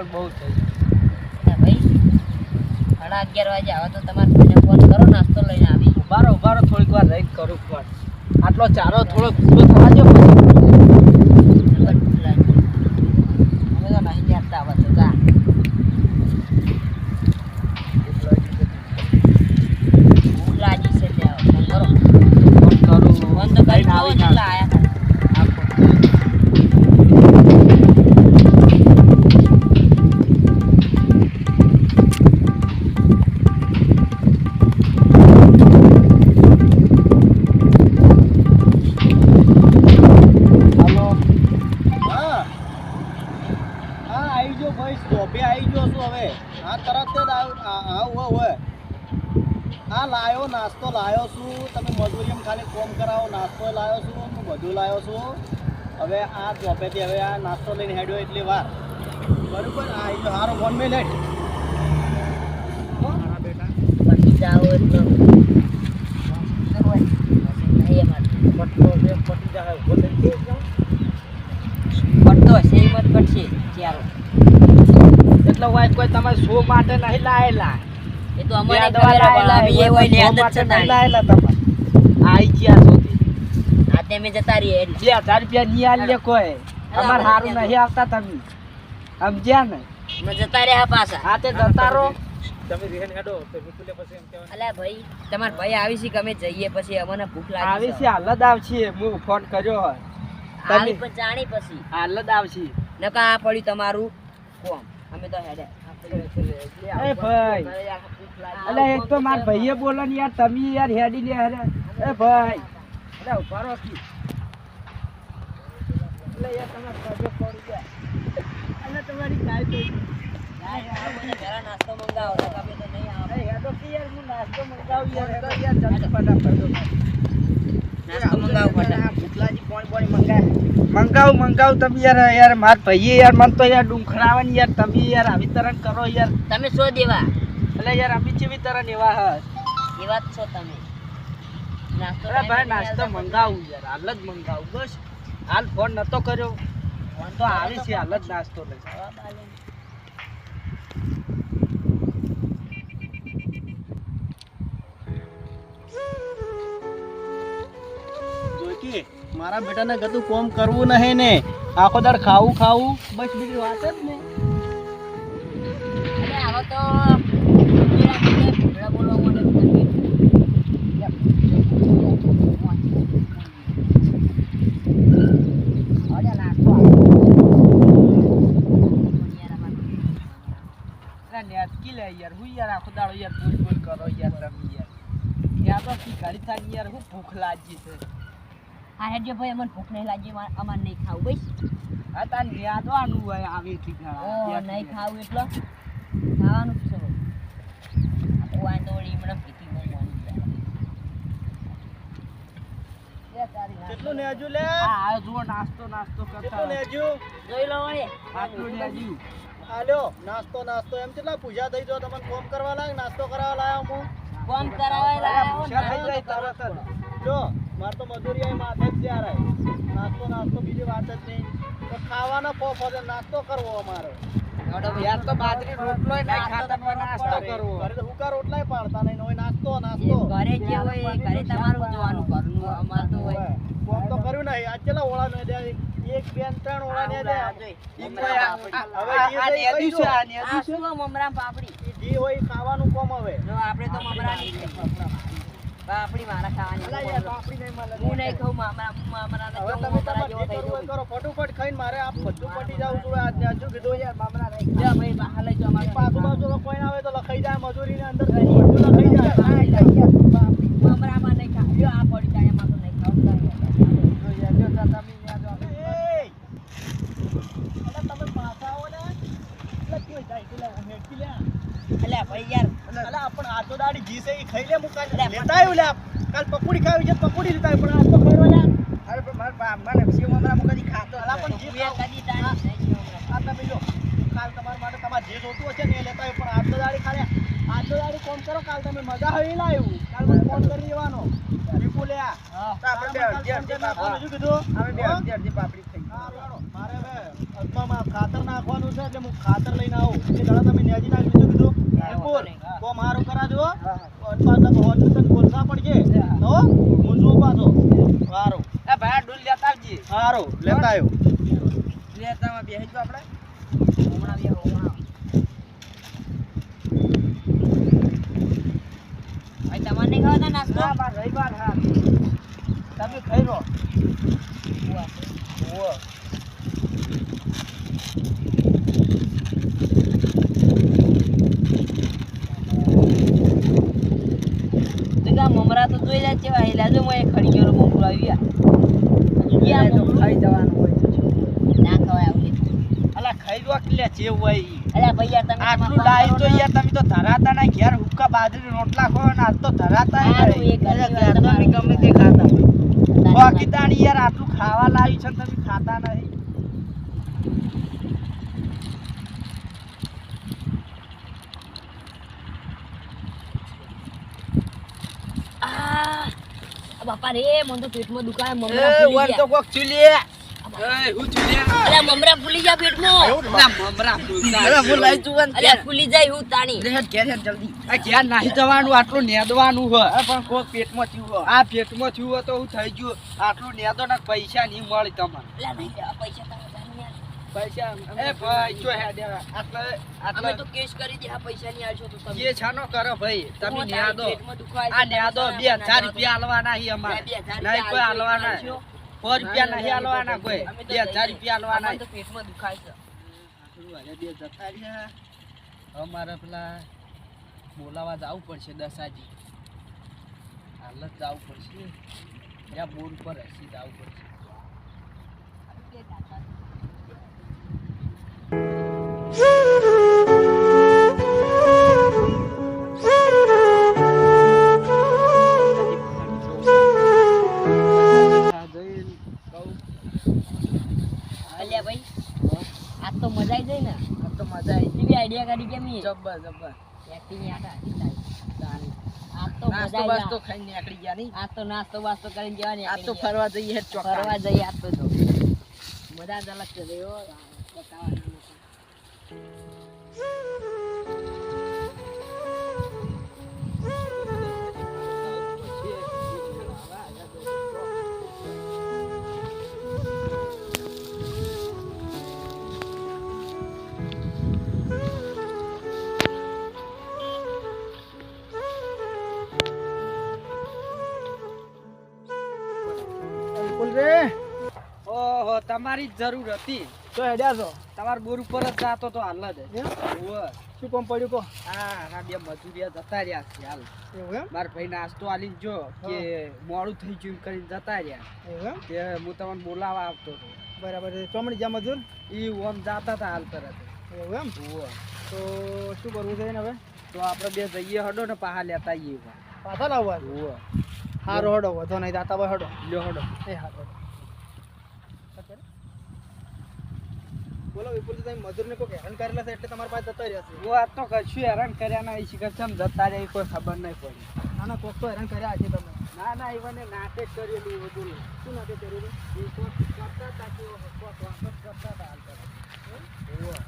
પણ બહુ થઈ ભાઈ 11:30 વાગે આવો તો તમારે કોઈને ફોન કરો નાસ્તો લઈને આવી ઉભારો થોડીક વાર રહી કરું ફોન આટલો ચારો થોડો પૂરો થવા દો પછી અમે તો નહીં જાતા આવા તો જા ભૂખ લાગી છે તે ફોન કરો ફોન તો કરી આવો કેટલા આયા નાસ્તો લાવ્યો છું તમે મજૂરીમાં ખાલી કોમ કરાવો નાસ્તો લાવ્યો છું હું બધું લાવ્યો છું હવે આ જોપેથી હવે આ નાસ્તો લઈને હેડ્યો એટલી વાર બરાબર આ એટલે સારો ફોન મેં લેટ બેટા પછી જાઓ એટલે પડતો હશે એ મત પડશે ચાલો એટલે હોય કોઈ તમે શો માટે નહીં લાયેલા એ તો અમારે લાયેલા એ હોય ને આદત છે લાયેલા તમે આઈ ગયા જોતી આ તેમે જતા રહી એટલે 2000 રૂપિયા ની આલે કોઈ અમાર હારું નહીં આવતા તમે સમજ્યા ને મે જતા રહ્યા પાછા હા તે જતા રહો તમે રેન હેડો તો વિપુલે પછી એમ કહેવાનું અલ્યા ભાઈ તમાર ભાઈ આવી છે કે અમે જઈએ પછી અમને ભૂખ લાગી આવી છે હાલત આવશે હું ફોન કર્યો હોય આવી પણ જાણી પછી હાલત આવશે નકા આ પડ્યું તમારું કોમ અમે તો હેડે એ ભાઈ અલે એક તો માર ભાઈએ બોલો ને યાર તમે યાર હેડી લે અરે એ ભાઈ અલે ઉભા રહો કી અલે યાર તમે પગે પડી ગયા અલે તમારી કાઈ તો મને ઘરે નાસ્તો મંગાવો તો તમે તો નહીં આવો એ હેડો કી યાર હું નાસ્તો મંગાવું યાર હેડો યાર જલ્દી ફટાફટ દો નાસ્તો મંગાવો ફટાફટ ભૂખલાજી પોણી મંગાવ તમે યાર માર ભાઈએ યાર મન તો યાર ડુંખરાવે ને યાર તમે યાર આવી તરન કરો યાર તમે શું દેવા એટલે યાર અમે કેવી તરન એવા હ એવા જ છો તમે નાસ્તો અરે ભાઈ નાસ્તો મંગાવું યાર હાલ જ મંગાવું બસ હાલ ફોન નતો કર્યો ફોન તો આવી છે હાલ જ નાસ્તો લઈ જોઈકી મારા બેટાને કતું કોમ કરવું નહીં ને આખો દાડ ખાવું બસ બીજી વાત જ ને અરે આવો તો ભૂડા બોલવા માટે નેટકી લે યાર હું યાર આખો દાડો યાર બોલ કરો યાર તમે યાર તો કી ઘડી થાય યાર હું ભૂખ લાગી છે હા હેડજો ભાઈ અમને ભૂખ નહીં લાગી અમાર નહીં ખાવું ભાઈ આ તાર યાદવાનું હોય આવી ઓ ઠીકાણા નહીં ખાવું એટલે ખાવાનું છે વાન તો વળી મને પીતી બહુ કેટલું નેજુ લે આ જુઓ નાસ્તો કરતા કેટલું નેજુ જોઈ લો વળી આટલું નેજુ આલ્યો નાસ્તો એમ કેટલા પૂજા થઈ જો તમને કોમ કરવા લાગ નાસ્તો કરાવવા લાયો હું કોમ કરાવાય લાવો પૂછા થઈ જાય તરત જ જો માર તો મજૂરી આવી માથે જ ત્યારે નાસ્તો બીજી વાત જ નહીં તો ખાવાનો પોફો છે નાસ્તો કરવો અમારે યાર તો બાજરી રોટલો નહીં ખાતા પણ નાસ્તો કરવો ઘરે તો હુકા રોટલાય પાડતા નહીં હોય નાસ્તો ઘરે જે હોય ઘરે તમારું જોવાનું ઘરનું અમાર તો હોય કોમ તો કર્યું નહીં આજ ચલા ઓળા ને દે 1 2 3 ઓળા ને દે આ શું મમરા પાપડી જી હોય ખાવાનું કોમ હવે જો આપણે તો મમરા નહીં પાપડી મારા ખાવાની પાપડી નહીં મળે હું નહીં ખાઉં મમરા હવે તમે તમારે જે કરવું હોય કરો ફટાફટ ખાઈને મારે આ બધું પટી જાવું જોઈએ આજ આજુ કીધું યાર મામલા નહીં જા ભાઈ બહાર લઈ જાઓ અમારે પાછું કોઈ ના આવે તો લખાઈ જાય મજૂરીની અંદર બધું લખાઈ જાય મમરામાં નહીં ખાવ લ્યો આ પડી જાય એમાં તો નહીં ખાવ તમે પાછા આવો ને એટલે કેવું જાય એટલે હેડકી લે અલ્યા ભાઈ યાર અલા આપણ આ તો દાડી ઘી છે ઈ ખાઈ લે મુકા લેતા આવ્યો લે કાલ પકોડી ખાવી છે પકોડી લેતા આવ્યો પણ આ તો ખાઈરો લે અરે પણ મને સેવ મમરા મુકા ખાતો અલા પણ ઘી કદી દાણી આ તમે જો કાલ તમારા માટે તમારે જે જોતું હશે ને એ લેતા આવ્યો પણ આ તો દાડી ખાલે આ તો દાડી કોમ કરો કાલ તમે મજા આવી લાવ્યું કાલ મને ફોન કરી લેવાનો વિપુલે આ તો આપણે બે અડધી પાપડી કીધું અમે બે અડધી પાપડી થઈ મારે હવે અજમામાં ખાતર નાખવાનું છે એટલે હું ખાતર લઈને આવું એ દાડા તમે નેજી નાખ બીજું કીધું બિલકુલ કોમ હારું કરાજો અજમા તો હોસ્પિટલ બોલતા પડશે હો મુંજો પાછો હારું એ ભાઈ ડોલ લેતા આવજી હારું લેતા આવ્યો લેતામાં બેહી જો આપણે હમણાં બે હમણાં ભાઈ તમારે નહીં ખાવાના નાસ્તો ના બાર રવિવાર હા તમે ખાઈ લો ઓવો મમરા તો જોઈ જાય છે ભાઈ લાજો મને ખડી ગયો મમરો આવી ગયા તો ખાઈ જવાનું હોય ના ખવાય આવલી અલા ખાઈ લો કે જેવું હોય ઈ. અલ્યા ભાઈ યાર તમે આટલું ડાઈ તો યાર તમે તો ધરાતા ના ઘેર હુક્કા બાજરી રોટલા ખો ને આજ તો ધરાતા સારું, નહીં. એ ઘરની વાત ઘેર તો તમારી. નહીં ગમે તે ખાતા તારી બાકી તાણી યાર આટલું ખાવા લાવી છે ને તમે ખાતા નહીં આ બાપા રે મને તો પેટમાં દુખાય એ મમરા ફૂલી વન તો ગયા કોક ચૂલીએ એ હું ચૂલીએ અલ્યા મમરા ફૂલી ગયા પેટમાં ના મમરા ફૂલતા અરે હું લઈ જુવાન અલ્યા ફૂલી જાય હું તાણી રે ઘેર હેડ જલ્દી આ ઘેર નાહી જવાનું આટલું નેદવાનું હે પણ કોક પેટમાં થયું હે આ પેટમાં થયું હે તો હું થઈ ગયું આટલું નેદો ને પૈસા નહીં મળી તમને અલ્યા નહીં દેવા પૈસા તમે જાણી યાર પૈસા એ ભાઈ જો હેડ આટલે અમે તો કેસ કરી દે આ પૈસા નહીં આલશો તો તમે જે છાનો કરો ભાઈ તમે હું તારી નેદો પેટમાં દુખાય આ છે, નેદો તમે 2000 રૂપિયા આલવાના હી અમારે બે 2000 નહીં કોઈ આલવાના આલશો. 100 રૂપિયા નહીં આલવાના કોઈ અમે તો 2000 રૂપિયા આલવાના અમને તો પેટમાં દુખાય છે બે જતા રહ્યા અમારે પેલા બોલાવા જવું પડશે દસાજી હાલ જ જવું પડશે ત્યાં બોર પર હસી જવું પડશે અલ્યા ભાઈ આજ તો મજા આવી જાય ને આ તો મજા આવી કેવી આઈડિયા કાઢી કેમ જબ્બર જબ્બર એક્ટિંગ આટા આજ તો મજા નાસ્તો આવી બાસ્તો જાય. ખાઈને નીકળી ગયા નહીં આજ તો નાસ્તો બાસ્તો કરીને જવાની આ તો ફરવા જઈએ હેડ ચોક્કસ ફરવા જઈએ આજ તો મજા જ અલગ છે રે હો. બતાવવાનું નથી. બિલકુલ રે ઓહો તમારી જ જરૂર હતી તો હેડ્યા છો તમાર બોર ઉપર જ જાતો તો હાલ જ એમ? ઓવે. શું કામ પડ્યું કો આ બે મજૂરિયા જતા રહ્યા છે હાલ એવું એમ મારા ભાઈ નાસ્તો આલીને જો કે મોડું થઈ ગયું એમ કરીને જતા રહ્યા એવું એમ તે હું તમને બોલાવા આવતો હતો બરાબર છે ચોમડી જ્યાં મજૂર ઈ ઓમ જાતા હતા હાલ તરત એવું એમ ઓવે. તો શું કરવું છે એને હવે તો આપણે બે જઈએ હડો ને પાહા લેતા આવીએ પાછા લાવવા છે? ઓવે. હારો હડો વધો નહીં દાતા ભાઈ હડો લ્યો હડો એ હારો બોલો વિપુલજી તમે મજૂરને કોઈ હેરાન કરેલા છે એટલે તમારા પાસે જતા રહ્યા છે ઓ આ તો કશું હેરાન કર્યા ના શીખર છે જતા રહ્યા ઈ કોઈ ખબર નહીં પડી ના ના કોક તો હેરાન કર્યા છે તમે ના ના ઈવને નાટક કરેલું બધું શું નાટક કર્યું એ કોક કરતા હતા કે કોક વાપસ કરતા હતા હાલ તરત ઓવે.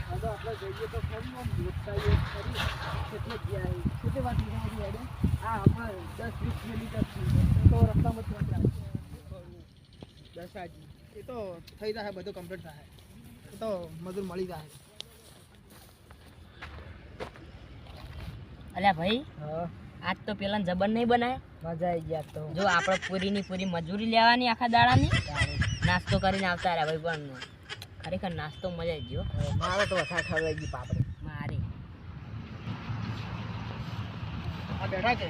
હા તો આપણે જઈએ તો ખરી આમ મોટાઈએ ખરી એટલે ગયા એ. કેટલી વાર થઈ ગઈ હેડે આ અમારે 10-20 કિલોમીટર તો રસ્તામાં જ પહોંચ્યા દસાજી એ તો થઈ જાય બધું કમ્પ્લીટ થાય એ તો મજૂર મળી જાય અલ્યા ભાઈ હા આજ તો પેલા જબર નહીં બનાય મજા આવી ગયા તો જો આપણે પૂરીની પૂરી મજૂરી લેવાની આખા દાડાની નાસ્તો કરીને આવતા રહ્યા ભાઈ પણ ખરેખર નાસ્તો મજા આવી ગયો મારે તો વધારે ખવાઈ ગઈ પાપડી મારી આ બેઠા છે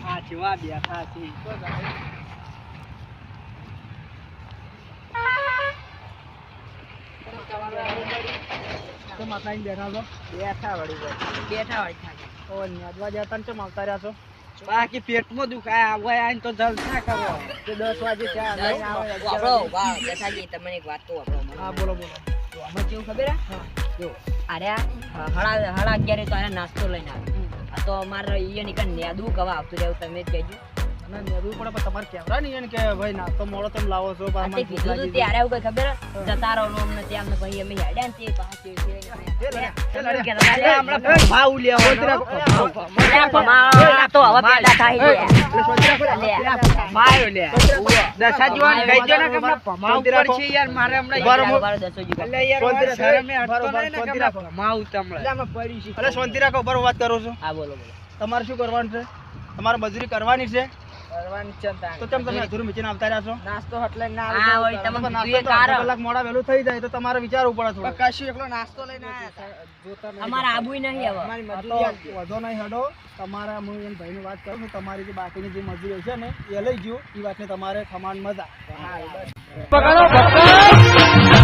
હા જેવા બેઠા છે તો માતાજી બેઠા છો બેઠા વળી વળી. બેઠા હોય થાકે તો નેદવા જતા ને ચમ આવતા રહ્યા છો બાકી પેટમાં દુખાય આવે આઈને તો જલસા કરો કે 10 વાગે ચા લઈને આવે 11 આપણો વાગે. વાહ જસાજી તમને એક વાત કહું આપણો હા બોલો બોલો અમે કેવું ખબર હે હા જો અરે હળા 11 તો આરે નાસ્તો લઈને આવે આ તો અમારે અહીંયા નીકળ નેદવું કવા આવતું રહેવું તમે જ કહેજો ના નેદવું પડે પણ તમારે કહેવાય નહીં કે ભાઈ નાસ્તો મોડો તમે લાવો છો પણ આ તે કીધું તું ત્યારે આવું કઈ ખબર જતા રહો નો અમને ત્યાં પછી અમે હેડ્યા ને તે પાછે ભાવ લેવો તો હવે પેદા થાય માયો લે દશા જીવન ગઈ જો ને કે ભમાવ પડશે યાર મારે હમણાં એટલે યાર શરમે હટતો નહીં ને કે ભમાવ તમને પડી છે અરે શાંતિ રાખો બરોબર વાત કરો છો હા બોલો બોલો તમારે શું કરવાનું છે તમારે મજૂરી કરવાની છે કરવાની ચિંતા તો કેમ તમે અધૂરું મીચીને આવતા રહ્યા છો નાસ્તો હટલે ના હા વળી તમે નાસ્તો કીધું એ તો અડધો કારણ. કલાક મોડા વહેલું થઈ જાય તો તમારે વિચારવું પડે થોડું કશું એકલો નાસ્તો લઈને આયા જોતા નહીં અમારે આબુય નહીં હવે અમારી આ મજૂરી તો આપજો. વધો નહીં હડો તમારે હું એમ ભાઈની વાત કરું છું તમારી જે બાકીની જે મજૂરી છે ને એ લઈ ગયો એ વાતને તમારે ખમાન મજા પકડો